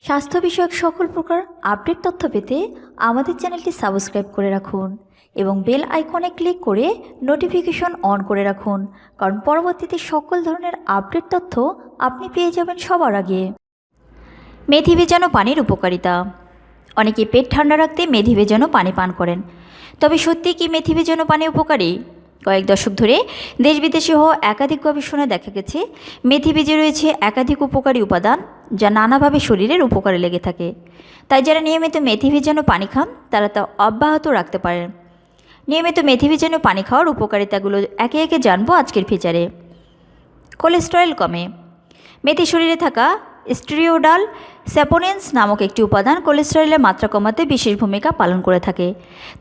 স্বাস্থ্য বিষয়ক সকল প্রকার আপডেট তথ্য পেতে আমাদের চ্যানেলটি সাবস্ক্রাইব করে রাখুন এবং বেল আইকনে ক্লিক করে নোটিফিকেশন অন করে রাখুন, কারণ পরবর্তীতে সকল ধরনের আপডেট তথ্য আপনি পেয়ে যাবেন সবার আগে। মেথি ভেজানো পানির উপকারিতা। অনেকে পেট ঠান্ডা রাখতে মেথি ভেজানো পানি পান করেন, তবে সত্যি কি মেথি ভেজানো পানি উপকারী? কয়েক দশক ধরে দেশ বিদেশে হওয়া একাধিক গবেষণায় দেখা গেছে মেথি বীজে রয়েছে একাধিক উপকারী উপাদান যা নানাভাবে শরীরের উপকারে লেগে থাকে। তাই যারা নিয়মিত মেথি ভেজানো পানি খান তারা তা অব্যাহত রাখতে পারেন। নিয়মিত মেথি ভেজানো পানি খাওয়ার উপকারিতাগুলো একে একে জানবো আজকের ফিচারে। কোলেস্টেরল কমে। মেথি শরীরে থাকা স্টেরিওডাল স্যাপোনেন্স নামক একটি উপাদান কোলেস্টেরলের মাত্রা কমাতে বিশেষ ভূমিকা পালন করে থাকে।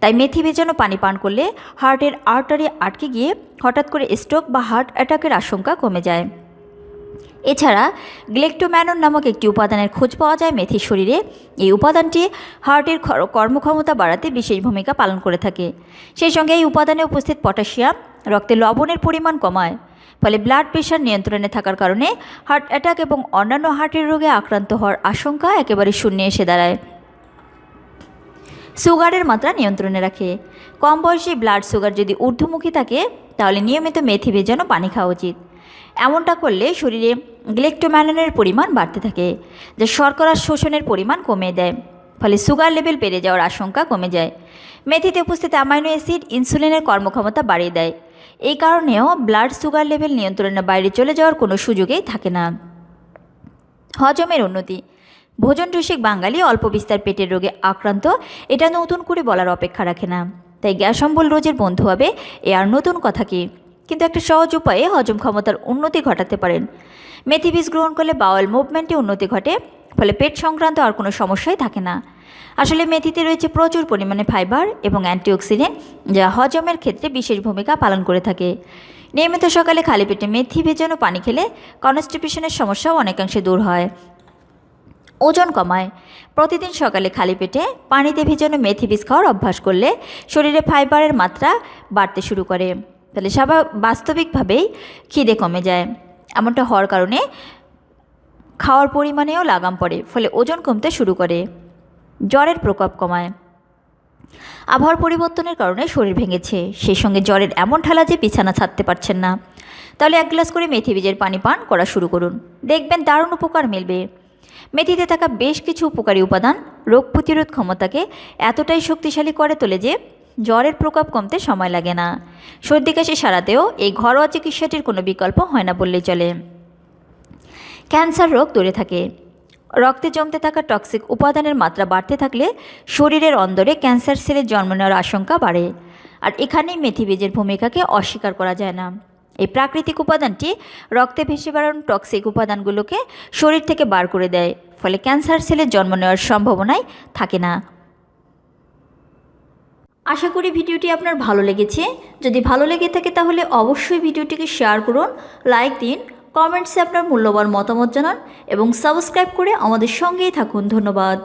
তাই মেথি ভেজানো পানি পান করলে হার্টের আর্টারি আটকে গিয়ে হঠাৎ করে স্ট্রোক বা হার্ট অ্যাটাকের আশঙ্কা কমে যায়। এছাড়া গ্লেক্টোম্যানন নামক একটি উপাদানের খোঁজ পাওয়া যায় মেথির শরীরে। এই উপাদানটি হার্টের কর্মক্ষমতা বাড়াতে বিশেষ ভূমিকা পালন করে থাকে। সেই সঙ্গে এই উপাদানে উপস্থিত পটাশিয়াম রক্তে লবণের পরিমাণ কমায়, ফলে ব্লাড প্রেশার নিয়ন্ত্রণে থাকার কারণে হার্ট অ্যাটাক এবং অন্যান্য হার্টের রোগে আক্রান্ত হওয়ার আশঙ্কা একেবারে শূন্যে এসে দাঁড়ায়। সুগারের মাত্রা নিয়ন্ত্রণে রাখে। কম বয়সে ব্লাড সুগার যদি ঊর্ধ্বমুখী থাকে তাহলে নিয়মিত মেথি ভেজানো পানি খাওয়া উচিত। এমনটা করলে শরীরে গ্লেক্টোম্যাননের পরিমাণ বাড়তে থাকে, যা শর্করা শোষণের পরিমাণ কমিয়ে দেয়, ফলে সুগার লেভেল বেড়ে যাওয়ার আশঙ্কা কমে যায়। মেথিতে উপস্থিত অ্যামাইনো অ্যাসিড ইনসুলিনের কর্মক্ষমতা বাড়িয়ে দেয়। এই কারণেও ব্লাড সুগার লেভেল নিয়ন্ত্রণের বাইরে চলে যাওয়ার কোনো সুযোগই থাকে না। হজমের উন্নতি। ভোজন রসিক বাঙালি অল্প বিস্তার পেটের রোগে আক্রান্ত, এটা নতুন করে বলার অপেক্ষা রাখে না। তাই গ্যাস অম্বল রোজের বন্ধু হবে, এ আর নতুন কথা কি? কিন্তু একটা সহজ উপায়ে হজম ক্ষমতার উন্নতি ঘটাতে পারেন। মেথি বীজ গ্রহণ করলে বাওয়েল মুভমেন্টে উন্নতি ঘটে, ফলে পেট সংক্রান্ত আর কোনো সমস্যাই থাকে না। আসলে মেথিতে রয়েছে প্রচুর পরিমাণে ফাইবার এবং অ্যান্টিঅক্সিডেন্ট, যা হজমের ক্ষেত্রে বিশেষ ভূমিকা পালন করে থাকে। নিয়মিত সকালে খালি পেটে মেথি ভেজানো পানি খেলে কনস্টিপেশনের সমস্যাও অনেকাংশে দূর হয়। ওজন কমায়। প্রতিদিন সকালে খালি পেটে পানিতে ভেজানো মেথি বীজ খাওয়ার অভ্যাস করলে শরীরে ফাইবারের মাত্রা বাড়তে শুরু করে, তাহলে বাস্তবিকভাবেই খিদে কমে যায়। এমনটা হওয়ার কারণে খাওয়ার পরিমাণেও লাগাম পড়ে, ফলে ওজন কমতে শুরু করে। জ্বরের প্রকোপ কমায়। আবহাওয়ার পরিবর্তনের কারণে শরীর ভেঙেছে, সেই সঙ্গে জ্বরের এমন ঠালা যে বিছানা ছাড়তে পারছেন না, তাহলে 1 গ্লাস করে মেথি বীজের পানি পান করা শুরু করুন, দেখবেন দারুণ উপকার মিলবে। মেথিতে থাকা বেশ কিছু উপকারী উপাদান রোগ প্রতিরোধ ক্ষমতাকে এতটাই শক্তিশালী করে তোলে যে জ্বরের প্রকোপ কমতে সময় লাগে না। সর্দি কাশি সারাতেও এই ঘরোয়া চিকিৎসাটির কোনো বিকল্প হয় না বললেই চলে। ক্যান্সার রোগ দূরে থাকে। রক্তে জমতে থাকা টক্সিক উপাদানের মাত্রা বাড়তে থাকলে শরীরের অন্দরে ক্যান্সার সেলের জন্ম নেওয়ার আশঙ্কা বাড়ে, আর এখানেই মেথি বীজের ভূমিকাকে অস্বীকার করা যায় না। এই প্রাকৃতিক উপাদানটি রক্তে ভেসে বেড়ানো টক্সিক উপাদানগুলোকে শরীর থেকে বার করে দেয়, ফলে ক্যান্সার সেলের জন্ম নেওয়ার সম্ভাবনাই থাকে না। আশা করি ভিডিওটি আপনার ভালো লেগেছে। যদি ভালো লেগে থাকে তাহলে অবশ্যই ভিডিওটিকে শেয়ার করুন, লাইক দিন, কমেন্টসে আপনার মূল্যবান মতামত জানান এবং সাবস্ক্রাইব করে আমাদের সঙ্গেই থাকুন। ধন্যবাদ।